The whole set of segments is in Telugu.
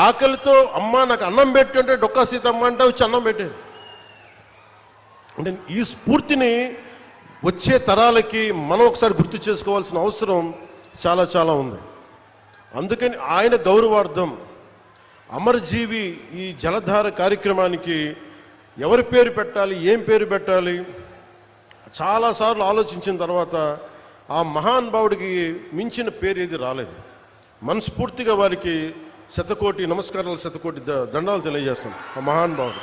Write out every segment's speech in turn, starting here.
ఆకలితో అమ్మ నాకు అన్నం పెట్టి అంటే డొక్కా సీతమ్మ అంటే వచ్చి అన్నం పెట్టేది. అంటే ఈ స్ఫూర్తిని వచ్చే తరాలకి మనం ఒకసారి గుర్తు చేసుకోవాల్సిన అవసరం చాలా చాలా ఉంది. అందుకని ఆయన గౌరవార్థం అమరజీవి ఈ జలధార కార్యక్రమానికి ఎవరి పేరు పెట్టాలి, ఏం పేరు పెట్టాలి చాలాసార్లు ఆలోచించిన తర్వాత ఆ మహానుభావుడికి మించిన పేరు ఏది రాలేదు. మనస్ఫూర్తిగా వారికి శతకోటి నమస్కారాలు, శతకోటి దండాలు తెలియజేస్తాం. ఆ మహానుభావుడు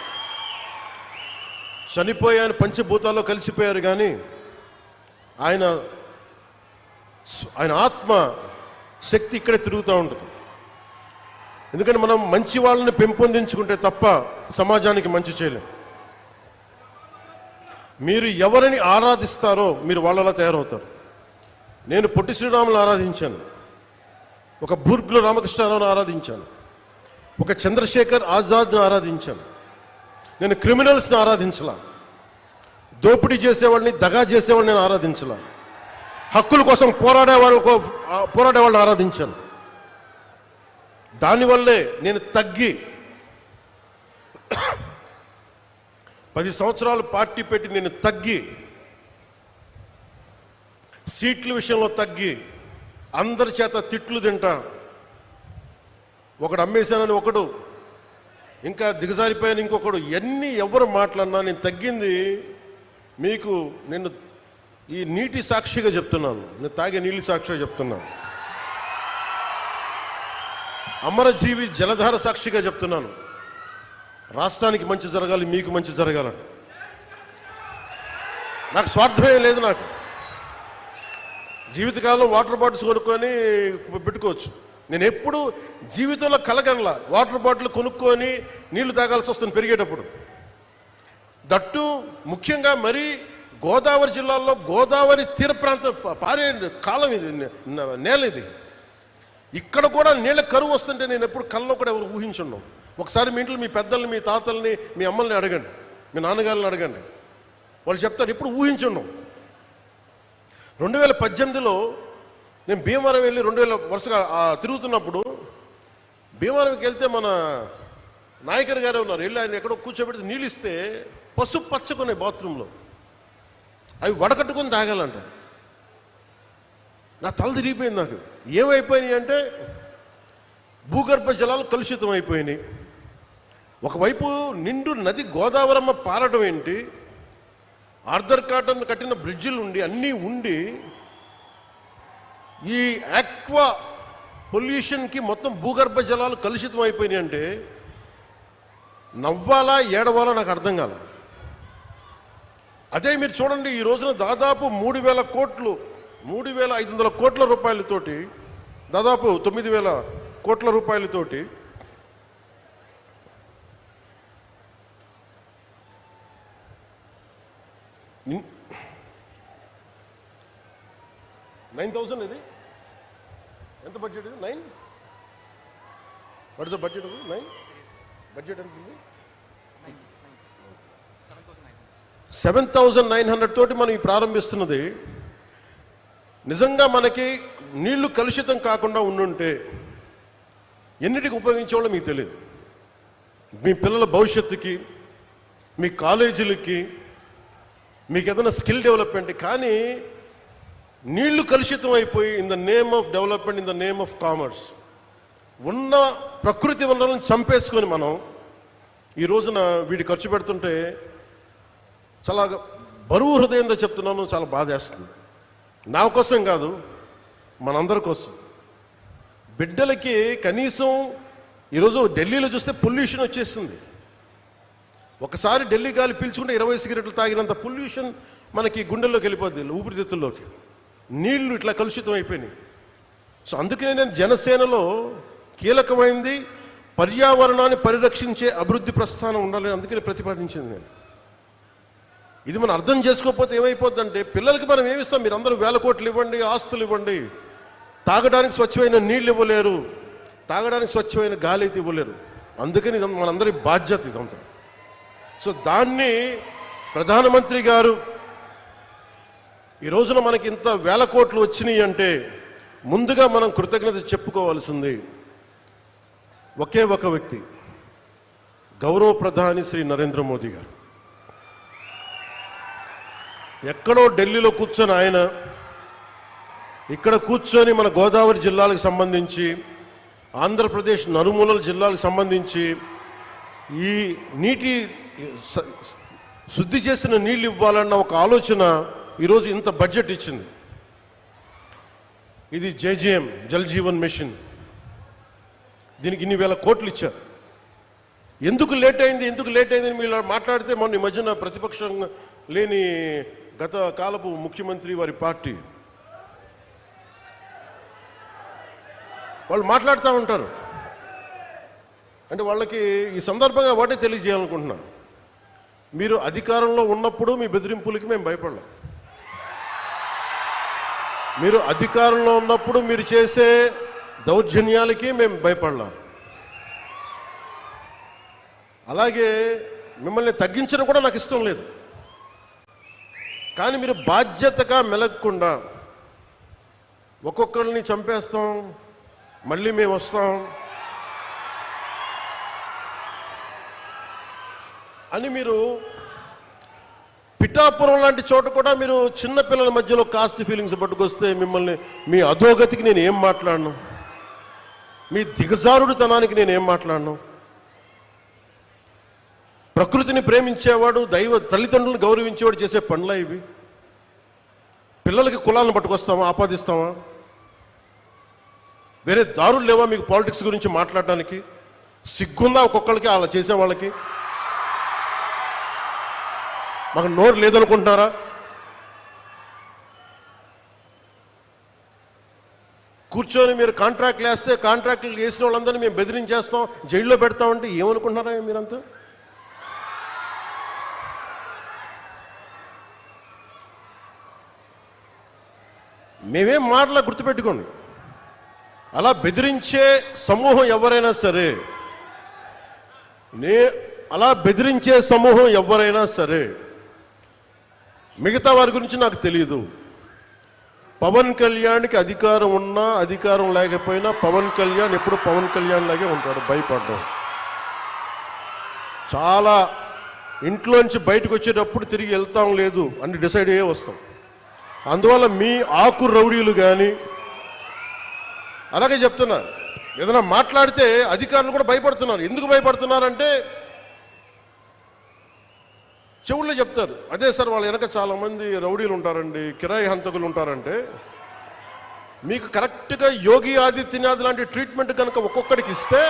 చనిపోయాను, పంచభూతాల్లో కలిసిపోయారు, కానీ ఆయన ఆత్మ శక్తి ఇక్కడే తిరుగుతూ ఉంటుంది. ఎందుకంటే మనం మంచి వాళ్ళని పెంపొందించుకుంటే తప్ప సమాజానికి మంచి చేయలేం. మీరు ఎవరిని ఆరాధిస్తారో మీరు వాళ్ళలా తయారవుతారు. నేను పొట్టి శ్రీరాములు ఆరాధించాను, ఒక బూర్గుల రామకృష్ణారావుని ఆరాధించాను, ఒక చంద్రశేఖర్ ఆజాద్ని ఆరాధించాను. నేను క్రిమినల్స్ని ఆరాధించలా, దోపిడీ చేసేవాళ్ళని, దగా చేసేవాళ్ళని నేను ఆరాధించలా, హక్కుల కోసం పోరాడే వాళ్ళని ఆరాధించాను. దానివల్లే నేను తగ్గి 10 సంవత్సరాలు పార్టీ పెట్టి నేను తగ్గి, సీట్ల విషయంలో తగ్గి, అందరి చేత తిట్లు తింటా, ఒకడు అమ్మేశానని ఒకడు, ఇంకా దిగజారిపోయాను ఇంకొకడు, ఎవరు మాట్లాడినా నేను తగ్గింది. మీకు నేను ఈ నీటి సాక్షిగా చెప్తున్నాను, నేను తాగే నీళ్ళు సాక్షిగా చెప్తున్నాను, అమరజీవి జలధార సాక్షిగా చెప్తున్నాను. రాష్ట్రానికి మంచి జరగాలి, మీకు మంచి జరగాలని నాకు స్వార్థమే లేదు. నాకు జీవితకాలం వాటర్ బాటిల్స్ కొనుక్కొని పెట్టుకోవచ్చు. నేను ఎప్పుడు జీవితంలో కలగనలా వాటర్ బాటిల్ కొనుక్కొని నీళ్లు తాగాల్సి వస్తుంది పెరిగేటప్పుడు. దట్టు ముఖ్యంగా మరి గోదావరి జిల్లాలో గోదావరి తీర ప్రాంతం పారే కాలం ఇది, నేల ఇది. ఇక్కడ కూడా నీళ్ళ కరువు వస్తుంటే నేను ఎప్పుడు కళ్ళలో కూడా ఎవరు ఊహించున్నాం. ఒకసారి మీ ఇంట్లో మీ పెద్దల్ని, మీ తాతల్ని, మీ అమ్మల్ని అడగండి, మీ నాన్నగారిని అడగండి, వాళ్ళు చెప్తారు ఎప్పుడు ఊహించున్నాం. 2018లో నేను భీమవరం వెళ్ళి 2000 వరుసగా తిరుగుతున్నప్పుడు భీమవరంకి వెళ్తే మన నాయకర్ గారే ఉన్నారు. వెళ్ళి ఆయన ఎక్కడో కూర్చోబెడితే నీళ్ళు ఇస్తే పసుపు పచ్చకున్నాయి బాత్రూంలో, అవి వడకట్టుకొని తాగాలంట. నా తల తిరిగిపోయింది. నాకు ఏమైపోయినాయి అంటే భూగర్భ జలాలు కలుషితం అయిపోయినాయి. ఒకవైపు నిండు నది గోదావరమ్మ పారడం ఏంటి, ఆర్థర్ కాటన్ కట్టిన బ్రిడ్జిలు ఉండి అన్నీ ఉండి ఈ ఆక్వా పొల్యూషన్కి మొత్తం భూగర్భ జలాలు కలుషితం అయిపోయినాయి అంటే నవ్వాలా ఏడవాలా నాకు అర్థం కాల. అదే మీరు చూడండి, ఈ రోజున దాదాపు 3,000 కోట్లు, 3,500 కోట్ల రూపాయలతోటి, దాదాపు 9,000 కోట్ల రూపాయలతోటి $9,000. ఇది ఎంత బడ్జెట్? ఇది 9. What is the budget? 9 budget ఎంత ఉంది? 7,900 తోటి మనం ఈ ప్రారంభిస్తున్నది. నిజంగా మనకి నీళ్లు కలుషితం కాకుండా ఉండుంటే ఎన్నిటికి ఉపయోగించేవాళ్ళో మీకు తెలియదు. మీ పిల్లల భవిష్యత్తుకి, మీ కాలేజీలకి, మీకు ఏదైనా స్కిల్ డెవలప్మెంట్. కానీ నీళ్లు కలుషితం అయిపోయి in the name of development, in the name of commerce ఉన్న ప్రకృతి వనరులను చంపేసుకొని మనం ఈ రోజున వీటి ఖర్చు పెడుతుంటే చాలా బరువు హృదయంతో చెప్తున్నాను, చాలా బాధేస్తుంది. నా కోసం కాదు, మనందరి కోసం. బిడ్డలకి కనీసం ఈరోజు ఢిల్లీలో చూస్తే పొల్యూషన్ వచ్చేస్తుంది. ఒకసారి ఢిల్లీ గాలి పీల్చుకుంటే 20 సిగరెట్లు తాగినంత పొల్యూషన్ మనకి గుండెల్లోకి వెళ్ళిపోద్ది, ఊపిరితిత్తుల్లోకి. నీళ్లు ఇట్లా కలుషితం అయిపోయినాయి. సో అందుకనే నేను జనసేనలో కీలకమైంది పర్యావరణాన్ని పరిరక్షించే అభివృద్ధి ప్రస్థానం ఉండాలని అందుకని ప్రతిపాదించింది నేను. ఇది మనం అర్థం చేసుకోకపోతే ఏమైపోద్దంటే పిల్లలకి మనం ఏమిస్తాం, మీరు అందరూ 1,000 కోట్లు ఇవ్వండి, ఆస్తులు ఇవ్వండి, తాగడానికి స్వచ్ఛమైన నీళ్ళు ఇవ్వలేరు, తాగడానికి స్వచ్ఛమైన గాలి అయితే ఇవ్వలేరు. అందుకని ఇది మనందరి బాధ్యత ఇదంతా. సో దాన్ని ప్రధానమంత్రి గారు ఈ రోజున మనకి ఇంత 1,000 కోట్లు వచ్చినాయి అంటే ముందుగా మనం కృతజ్ఞత చెప్పుకోవాల్సింది. ఒకే ఒక వ్యక్తి, గౌరవ ప్రధాని శ్రీ నరేంద్ర మోదీ గారు. ఎక్కడో ఢిల్లీలో కూర్చొని ఆయన ఇక్కడ కూర్చొని మన గోదావరి జిల్లాలకు సంబంధించి, ఆంధ్రప్రదేశ్ నలుమూలల జిల్లాలకు సంబంధించి ఈ నీటి శుద్ధి చేసిన నీళ్ళు ఇవ్వాలన్న ఒక ఆలోచన ఈరోజు ఇంత బడ్జెట్ ఇచ్చింది. ఇది జేజేఎం, జల్ జీవన్ మిషన్. దీనికి ఇన్ని వేల కోట్లు ఇచ్చారు. ఎందుకు లేట్ అయింది మీరు మాట్లాడితే మొన్న ఈ మధ్యన ప్రతిపక్షం లేని గత కాలపు ముఖ్యమంత్రి వారి పార్టీ వాళ్ళు మాట్లాడుతూ ఉంటారు. అంటే వాళ్ళకి ఈ సందర్భంగా వాటే తెలియజేయాలనుకుంటున్నా, మీరు అధికారంలో ఉన్నప్పుడు మీ బెదిరింపులకి మేము భయపడలేం. మీరు అధికారంలో ఉన్నప్పుడు మీరు చేసే దౌర్జన్యాలకి మేము భయపడలేం. అలాగే మిమ్మల్ని తగ్గించడం కూడా నాకు ఇష్టం లేదు. కానీ మీరు బాధ్యతగా మెలగకుండా ఒక్కొక్కరిని చంపేస్తాం, మళ్ళీ మేము వస్తాం అని మీరు పిఠాపురం లాంటి చోట కూడా మీరు చిన్నపిల్లల మధ్యలో కాస్ట్ ఫీలింగ్స్ పట్టుకొస్తే మిమ్మల్ని, మీ అధోగతికి నేను ఏం మాట్లాడను, మీ దిగజారుడుతనానికి నేను ఏం మాట్లాడను. ప్రకృతిని ప్రేమించేవాడు, తల్లిదండ్రులను గౌరవించేవాడు చేసే పనులా ఇవి? పిల్లలకి కులాలను పట్టుకొస్తామా, ఆపాదిస్తామా? వేరే దారులు లేవా మీకు పాలిటిక్స్ గురించి మాట్లాడడానికి? సిగ్గుందా ఒక్కొక్కరికి అలా చేసే వాళ్ళకి? మాకు నోరు లేదనుకుంటున్నారా? కూర్చొని మీరు కాంట్రాక్ట్లు వేస్తే కాంట్రాక్ట్లు వేసిన వాళ్ళందరినీ మేము బెదిరించేస్తాం, జైల్లో పెడతామంటే ఏమనుకుంటున్నారా మీరంతా? మేమేం మాటలా గుర్తుపెట్టుకోండి. అలా బెదిరించే సమూహం ఎవరైనా సరే, మిగతా వారి గురించి నాకు తెలియదు. పవన్ కళ్యాణ్కి అధికారం ఉన్నా అధికారం లేకపోయినా పవన్ కళ్యాణ్ ఎప్పుడు పవన్ కళ్యాణ్ లాగే ఉంటాడు, భయపడ్డం. చాలా ఇంట్లోంచి బయటకు వచ్చేటప్పుడు తిరిగి వెళ్తాం లేదు అని డిసైడ్ అయ్యే వస్తాం. అందువల్ల మీ ఆకు రౌడీలు కానీ, అలాగే చెప్తున్నా, ఏదైనా మాట్లాడితే అధికారులు కూడా భయపడుతున్నారు. ఎందుకు భయపడుతున్నారంటే చెవుల్లో చెప్తారు, అదే సార్ వాళ్ళ వెనక చాలామంది రౌడీలు ఉంటారండి, కిరాయి హంతకులు ఉంటారంటే, మీకు కరెక్ట్గా యోగి ఆదిత్యనాథ్ లాంటి ట్రీట్మెంట్ కనుక ఒక్కొక్కడికి ఇస్తే,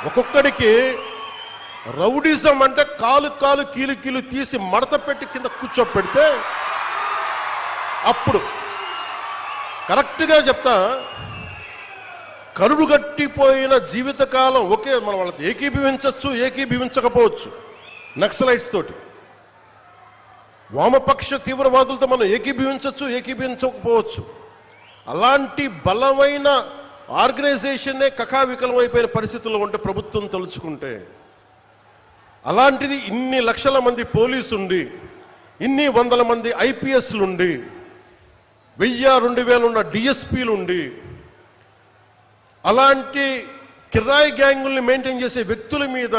ఒక్కొక్కడికి రౌడీజం అంటే కాలు కీలు తీసి మడత పెట్టి కింద కూర్చోపెడితే, అప్పుడు కరెక్ట్గా చెప్తా, కరుడు గట్టిపోయిన జీవితకాలం ఒకే మన వాళ్ళతో ఏకీభవించకపోవచ్చు. నక్సలైట్స్ తోటి, వామపక్ష తీవ్రవాదులతో మనం ఏకీభవించకపోవచ్చు. అలాంటి బలమైన ఆర్గనైజేషన్నే కకావికలం అయిపోయిన పరిస్థితుల్లో ఉంటే ప్రభుత్వం తలుచుకుంటే, అలాంటిది ఇన్ని లక్షల మంది పోలీసు ఉండి, ఇన్ని వందల మంది ఐపీఎస్లు ఉండి, 1000-2000 ఉన్న డిఎస్పీలు ఉండి, అలాంటి కిరాయి గ్యాంగుల్ని మెయింటైన్ చేసే వ్యక్తుల మీద